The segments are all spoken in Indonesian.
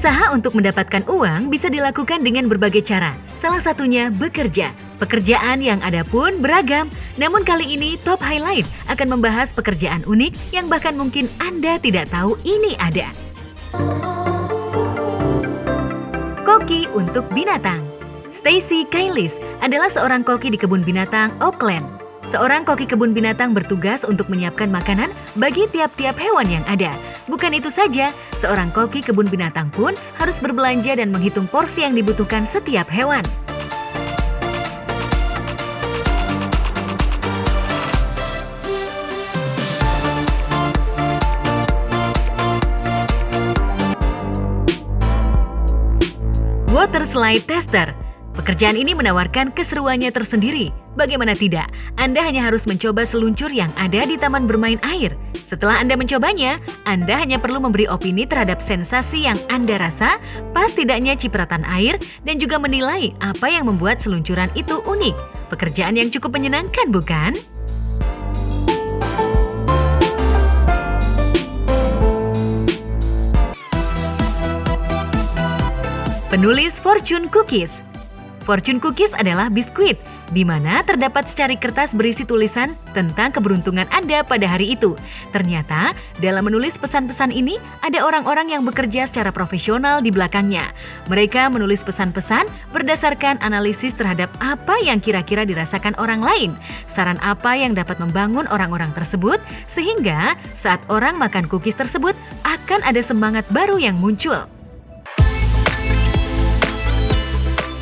Usaha untuk mendapatkan uang bisa dilakukan dengan berbagai cara. Salah satunya bekerja. Pekerjaan yang ada pun beragam. Namun kali ini Top Highlight akan membahas pekerjaan unik yang bahkan mungkin Anda tidak tahu ini ada. Koki untuk binatang. Stacy Kailis adalah seorang koki di kebun binatang Oakland. Seorang koki kebun binatang bertugas untuk menyiapkan makanan bagi tiap-tiap hewan yang ada. Bukan itu saja, seorang koki kebun binatang pun harus berbelanja dan menghitung porsi yang dibutuhkan setiap hewan. Water Slide Tester. Pekerjaan ini menawarkan keseruannya tersendiri. Bagaimana tidak, Anda hanya harus mencoba seluncur yang ada di taman bermain air. Setelah Anda mencobanya, Anda hanya perlu memberi opini terhadap sensasi yang Anda rasa, pas tidaknya cipratan air, dan juga menilai apa yang membuat seluncuran itu unik. Pekerjaan yang cukup menyenangkan, bukan? Penulis Fortune Cookies. Fortune Cookies adalah biskuit, di mana terdapat secari kertas berisi tulisan tentang keberuntungan Anda pada hari itu. Ternyata, dalam menulis pesan-pesan ini, ada orang-orang yang bekerja secara profesional di belakangnya. Mereka menulis pesan-pesan berdasarkan analisis terhadap apa yang kira-kira dirasakan orang lain, saran apa yang dapat membangun orang-orang tersebut, sehingga saat orang makan cookies tersebut, akan ada semangat baru yang muncul.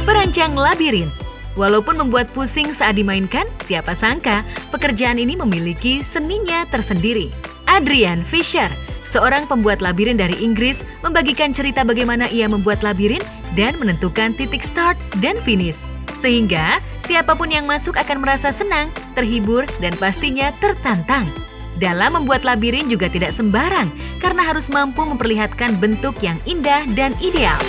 Perancang labirin. Walaupun membuat pusing saat dimainkan, siapa sangka pekerjaan ini memiliki seninya tersendiri. Adrian Fisher, seorang pembuat labirin dari Inggris, membagikan cerita bagaimana ia membuat labirin dan menentukan titik start dan finish. Sehingga siapapun yang masuk akan merasa senang, terhibur, dan pastinya tertantang. Dalam membuat labirin juga tidak sembarang, karena harus mampu memperlihatkan bentuk yang indah dan ideal.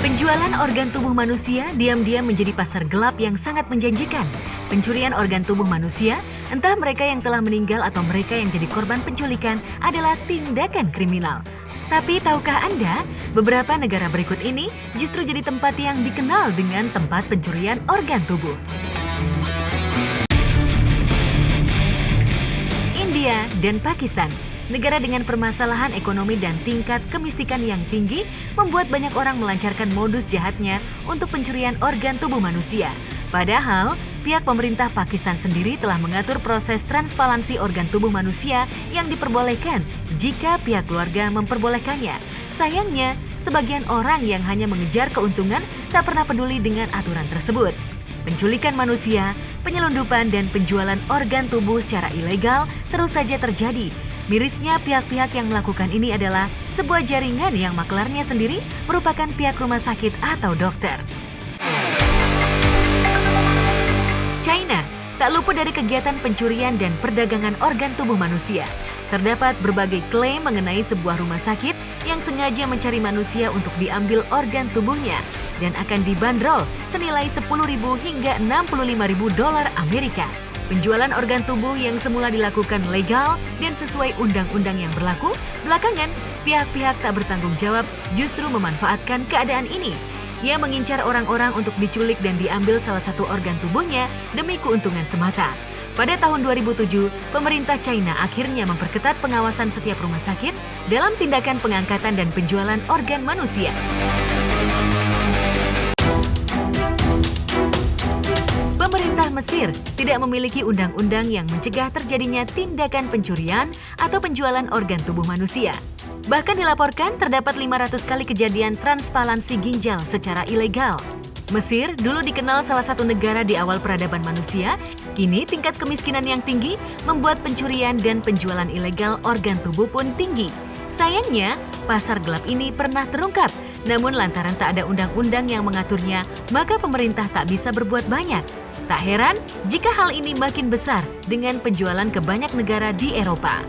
Penjualan organ tubuh manusia diam-diam menjadi pasar gelap yang sangat menjanjikan. Pencurian organ tubuh manusia, entah mereka yang telah meninggal atau mereka yang jadi korban penculikan, adalah tindakan kriminal. Tapi tahukah Anda, beberapa negara berikut ini justru jadi tempat yang dikenal dengan tempat pencurian organ tubuh. India dan Pakistan. Negara dengan permasalahan ekonomi dan tingkat kemiskinan yang tinggi membuat banyak orang melancarkan modus jahatnya untuk pencurian organ tubuh manusia. Padahal, pihak pemerintah Pakistan sendiri telah mengatur proses transplantasi organ tubuh manusia yang diperbolehkan jika pihak keluarga memperbolehkannya. Sayangnya, sebagian orang yang hanya mengejar keuntungan tak pernah peduli dengan aturan tersebut. Penculikan manusia, penyelundupan, dan penjualan organ tubuh secara ilegal terus saja terjadi. Mirisnya, pihak-pihak yang melakukan ini adalah sebuah jaringan yang maklarnya sendiri merupakan pihak rumah sakit atau dokter. China tak luput dari kegiatan pencurian dan perdagangan organ tubuh manusia. Terdapat berbagai klaim mengenai sebuah rumah sakit yang sengaja mencari manusia untuk diambil organ tubuhnya dan akan dibanderol senilai 10.000 hingga 65.000 dolar Amerika. Penjualan organ tubuh yang semula dilakukan legal dan sesuai undang-undang yang berlaku, belakangan pihak-pihak tak bertanggung jawab justru memanfaatkan keadaan ini. Ia mengincar orang-orang untuk diculik dan diambil salah satu organ tubuhnya demi keuntungan semata. Pada tahun 2007, pemerintah China akhirnya memperketat pengawasan setiap rumah sakit dalam tindakan pengangkatan dan penjualan organ manusia. Pemerintah Mesir tidak memiliki undang-undang yang mencegah terjadinya tindakan pencurian atau penjualan organ tubuh manusia. Bahkan dilaporkan terdapat 500 kali kejadian transplantasi ginjal secara ilegal. Mesir dulu dikenal salah satu negara di awal peradaban manusia, kini tingkat kemiskinan yang tinggi membuat pencurian dan penjualan ilegal organ tubuh pun tinggi. Sayangnya, pasar gelap ini pernah terungkap, namun lantaran tak ada undang-undang yang mengaturnya, maka pemerintah tak bisa berbuat banyak. Tak heran jika hal ini makin besar dengan penjualan ke banyak negara di Eropa.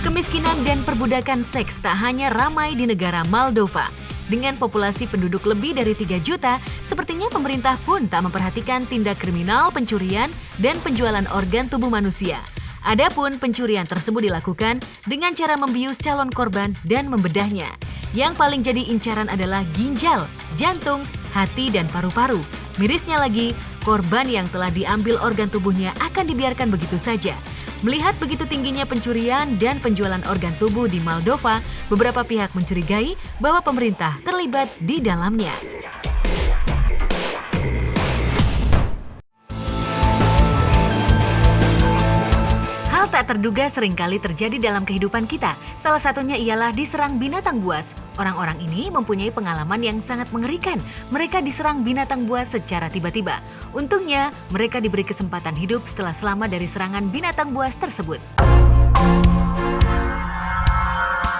Kemiskinan dan perbudakan seks tak hanya ramai di negara Moldova. Dengan populasi penduduk lebih dari 3 juta, sepertinya pemerintah pun tak memperhatikan tindak kriminal pencurian dan penjualan organ tubuh manusia. Adapun pencurian tersebut dilakukan dengan cara membius calon korban dan membedahnya. Yang paling jadi incaran adalah ginjal, jantung, hati, dan paru-paru. Mirisnya lagi, korban yang telah diambil organ tubuhnya akan dibiarkan begitu saja. Melihat begitu tingginya pencurian dan penjualan organ tubuh di Moldova, beberapa pihak mencurigai bahwa pemerintah terlibat di dalamnya. Hal tak terduga seringkali terjadi dalam kehidupan kita. Salah satunya ialah diserang binatang buas. Orang-orang ini mempunyai pengalaman yang sangat mengerikan. Mereka diserang binatang buas secara tiba-tiba. Untungnya, mereka diberi kesempatan hidup setelah selamat dari serangan binatang buas tersebut.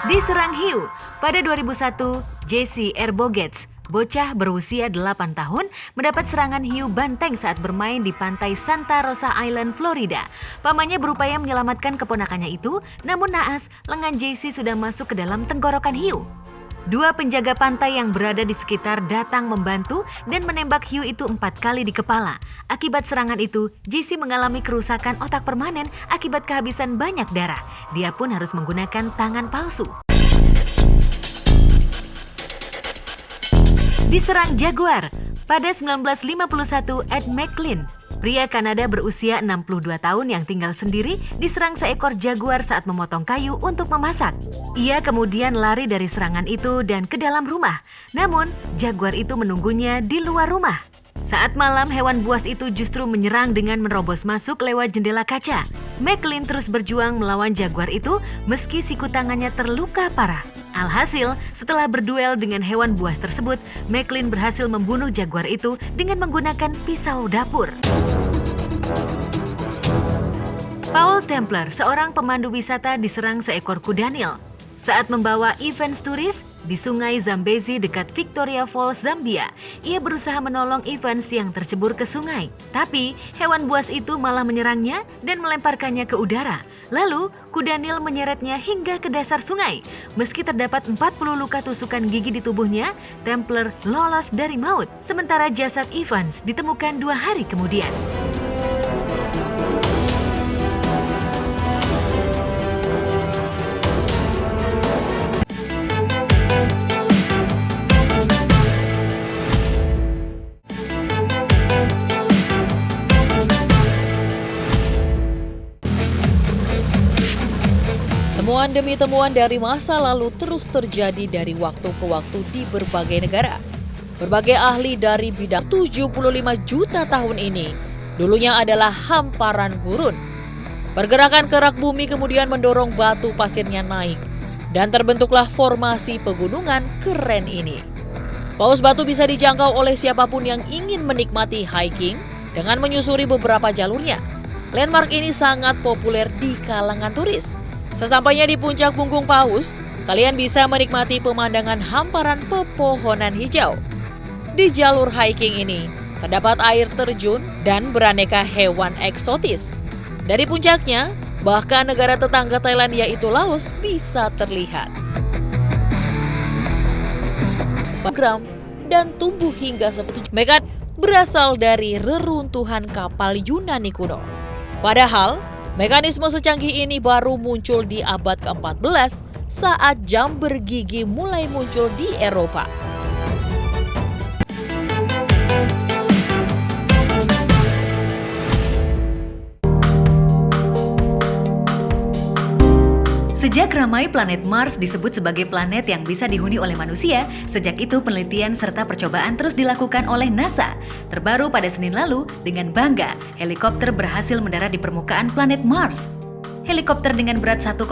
Diserang hiu. Pada 2001, Jesse Erbogets, bocah berusia 8 tahun, mendapat serangan hiu banteng saat bermain di pantai Santa Rosa Island, Florida. Pamannya berupaya menyelamatkan keponakannya itu, namun naas, lengan Jesse sudah masuk ke dalam tenggorokan hiu. 2 penjaga pantai yang berada di sekitar datang membantu dan menembak hiu itu 4 kali di kepala. Akibat serangan itu, Jesse mengalami kerusakan otak permanen akibat kehabisan banyak darah. Dia pun harus menggunakan tangan palsu. Diserang jaguar. Pada 1951, Ed McLean, pria Kanada berusia 62 tahun yang tinggal sendiri, diserang seekor jaguar saat memotong kayu untuk memasak. Ia kemudian lari dari serangan itu dan ke dalam rumah. Namun, jaguar itu menunggunya di luar rumah. Saat malam, hewan buas itu justru menyerang dengan menerobos masuk lewat jendela kaca. McLean terus berjuang melawan jaguar itu meski siku tangannya terluka parah. Alhasil, setelah berduel dengan hewan buas tersebut, McLean berhasil membunuh jaguar itu dengan menggunakan pisau dapur. Paul Templer, seorang pemandu wisata, diserang seekor kuda Nil. Saat membawa Evans turis di sungai Zambezi dekat Victoria Falls, Zambia, ia berusaha menolong Evans yang tercebur ke sungai. Tapi, hewan buas itu malah menyerangnya dan melemparkannya ke udara. Lalu, kuda Nil menyeretnya hingga ke dasar sungai. Meski terdapat 40 luka tusukan gigi di tubuhnya, Templer lolos dari maut. Sementara jasad Evans ditemukan 2 hari kemudian. Temuan demi temuan dari masa lalu terus terjadi dari waktu ke waktu di berbagai negara. Berbagai ahli dari bidang 75 juta tahun ini dulunya adalah hamparan gurun. Pergerakan kerak bumi kemudian mendorong batu pasirnya naik dan terbentuklah formasi pegunungan keren ini. Paus batu bisa dijangkau oleh siapapun yang ingin menikmati hiking dengan menyusuri beberapa jalurnya. Landmark ini sangat populer di kalangan turis. Sesampainya di puncak punggung Paus, kalian bisa menikmati pemandangan hamparan pepohonan hijau. Di jalur hiking ini, terdapat air terjun dan beraneka hewan eksotis. Dari puncaknya, bahkan negara tetangga Thailand yaitu Laos bisa terlihat. Program dan tumbuh hingga 10 meter berasal dari reruntuhan kapal Yunani kuno. Padahal, mekanisme secanggih ini baru muncul di abad ke-14 saat jam bergigi mulai muncul di Eropa. Sejak ramai, planet Mars disebut sebagai planet yang bisa dihuni oleh manusia. Sejak itu penelitian serta percobaan terus dilakukan oleh NASA. Terbaru pada Senin lalu, dengan bangga, helikopter berhasil mendarat di permukaan planet Mars. Helikopter dengan berat 1,8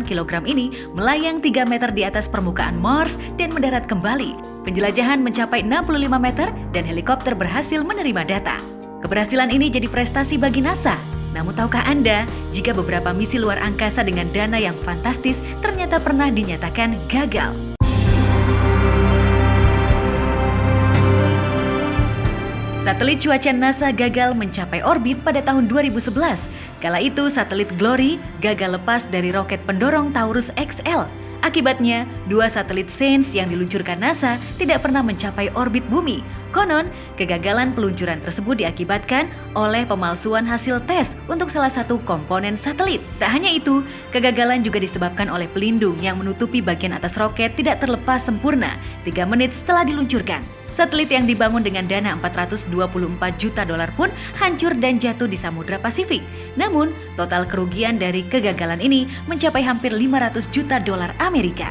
kg ini melayang 3 meter di atas permukaan Mars dan mendarat kembali. Penjelajahan mencapai 65 meter dan helikopter berhasil menerima data. Keberhasilan ini jadi prestasi bagi NASA. Namun tahukah Anda, jika beberapa misi luar angkasa dengan dana yang fantastis ternyata pernah dinyatakan gagal? Satelit cuaca NASA gagal mencapai orbit pada tahun 2011. Kala itu satelit Glory gagal lepas dari roket pendorong Taurus XL. Akibatnya, 2 satelit Sains yang diluncurkan NASA tidak pernah mencapai orbit bumi. Konon, kegagalan peluncuran tersebut diakibatkan oleh pemalsuan hasil tes untuk salah satu komponen satelit. Tak hanya itu, kegagalan juga disebabkan oleh pelindung yang menutupi bagian atas roket tidak terlepas sempurna 3 menit setelah diluncurkan. Satelit yang dibangun dengan dana $424 juta pun hancur dan jatuh di Samudra Pasifik. Namun, total kerugian dari kegagalan ini mencapai hampir $500 juta Amerika.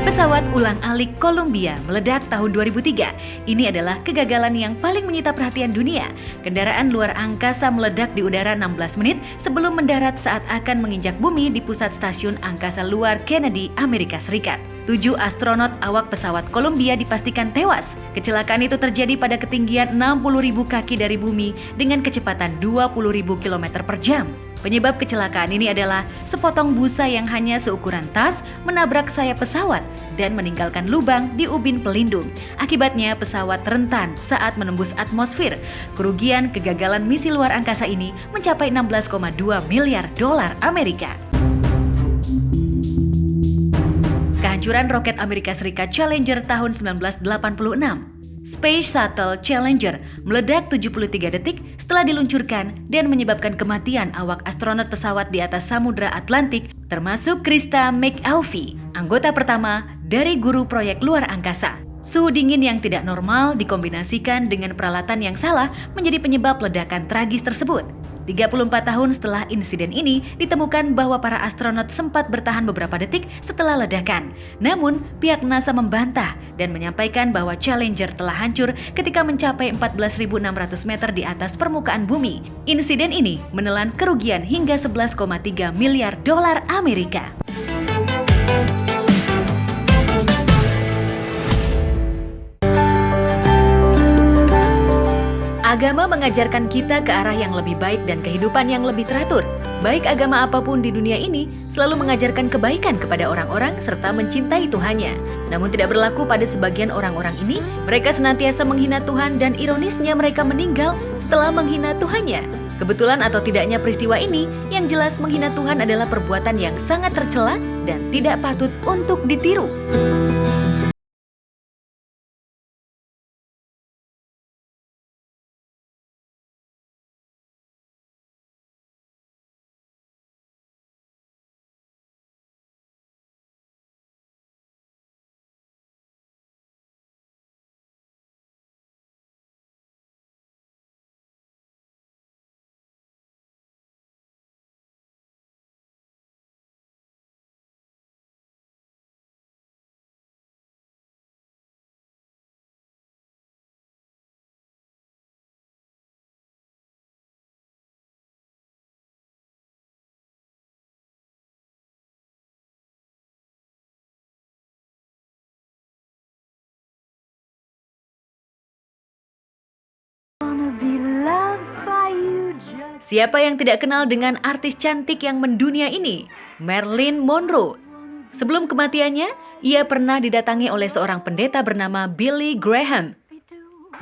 Pesawat ulang-alik Columbia meledak tahun 2003. Ini adalah kegagalan yang paling menyita perhatian dunia. Kendaraan luar angkasa meledak di udara 16 menit sebelum mendarat saat akan menginjak bumi di pusat stasiun angkasa luar Kennedy, Amerika Serikat. 7 astronot awak pesawat Columbia dipastikan tewas. Kecelakaan itu terjadi pada ketinggian 60.000 kaki dari bumi dengan kecepatan 20.000 km per jam. Penyebab kecelakaan ini adalah sepotong busa yang hanya seukuran tas menabrak sayap pesawat dan meninggalkan lubang di ubin pelindung. Akibatnya pesawat rentan saat menembus atmosfer. Kerugian kegagalan misi luar angkasa ini mencapai $16,2 miliar Amerika. Kehancuran roket Amerika Serikat Challenger tahun 1986. Space Shuttle Challenger meledak 73 detik setelah diluncurkan dan menyebabkan kematian awak astronot pesawat di atas Samudra Atlantik, termasuk Krista McAfee, anggota pertama dari guru proyek luar angkasa. Suhu dingin yang tidak normal dikombinasikan dengan peralatan yang salah menjadi penyebab ledakan tragis tersebut. 34 tahun setelah insiden ini, ditemukan bahwa para astronot sempat bertahan beberapa detik setelah ledakan. Namun, pihak NASA membantah dan menyampaikan bahwa Challenger telah hancur ketika mencapai 14.600 meter di atas permukaan bumi. Insiden ini menelan kerugian hingga $11,3 miliar Amerika. Agama mengajarkan kita ke arah yang lebih baik dan kehidupan yang lebih teratur. Baik agama apapun di dunia ini selalu mengajarkan kebaikan kepada orang-orang serta mencintai Tuhannya. Namun tidak berlaku pada sebagian orang-orang ini. Mereka senantiasa menghina Tuhan dan ironisnya mereka meninggal setelah menghina Tuhannya. Kebetulan atau tidaknya peristiwa ini, yang jelas menghina Tuhan adalah perbuatan yang sangat tercela dan tidak patut untuk ditiru. Siapa yang tidak kenal dengan artis cantik yang mendunia ini? Marilyn Monroe. Sebelum kematiannya, ia pernah didatangi oleh seorang pendeta bernama Billy Graham.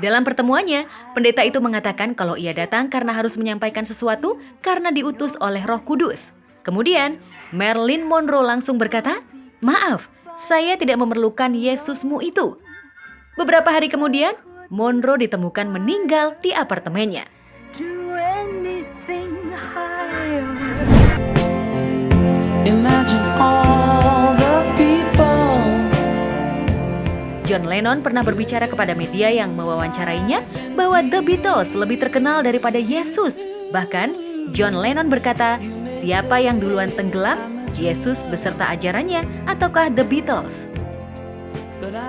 Dalam pertemuannya, pendeta itu mengatakan kalau ia datang karena harus menyampaikan sesuatu karena diutus oleh Roh Kudus. Kemudian, Marilyn Monroe langsung berkata, "Maaf, saya tidak memerlukan Yesusmu itu." Beberapa hari kemudian, Monroe ditemukan meninggal di apartemennya. John Lennon pernah berbicara kepada media yang mewawancarainya bahwa The Beatles lebih terkenal daripada Yesus. Bahkan, John Lennon berkata, siapa yang duluan tenggelam, Yesus beserta ajarannya ataukah The Beatles?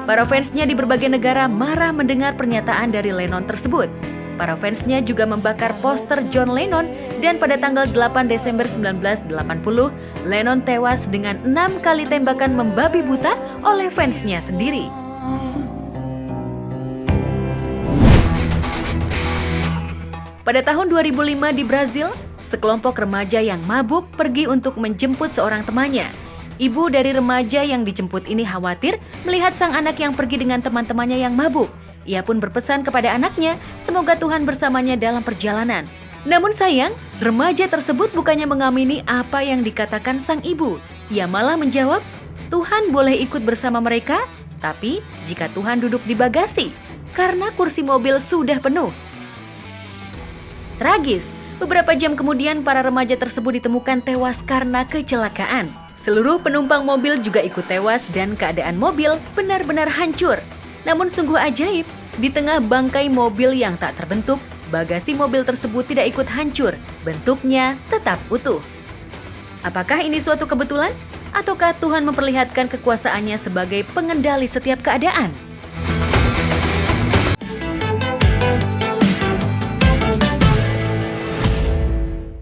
Para fansnya di berbagai negara marah mendengar pernyataan dari Lennon tersebut. Para fansnya juga membakar poster John Lennon dan pada tanggal 8 Desember 1980, Lennon tewas dengan 6 kali tembakan membabi buta oleh fansnya sendiri. Pada tahun 2005 di Brazil, sekelompok remaja yang mabuk pergi untuk menjemput seorang temannya. Ibu dari remaja yang dijemput ini khawatir melihat sang anak yang pergi dengan teman-temannya yang mabuk. Ia pun berpesan kepada anaknya, semoga Tuhan bersamanya dalam perjalanan. Namun sayang, Remaja tersebut bukannya mengamini apa yang dikatakan sang ibu. Ia malah menjawab, Tuhan boleh ikut bersama mereka, tapi jika Tuhan duduk di bagasi, karena kursi mobil sudah penuh. Tragis, beberapa jam kemudian para remaja tersebut ditemukan tewas karena kecelakaan. Seluruh penumpang mobil juga ikut tewas dan keadaan mobil benar-benar hancur. Namun sungguh ajaib, di tengah bangkai mobil yang tak terbentuk, bagasi mobil tersebut tidak ikut hancur, bentuknya tetap utuh. Apakah ini suatu kebetulan? Ataukah Tuhan memperlihatkan kekuasaannya sebagai pengendali setiap keadaan?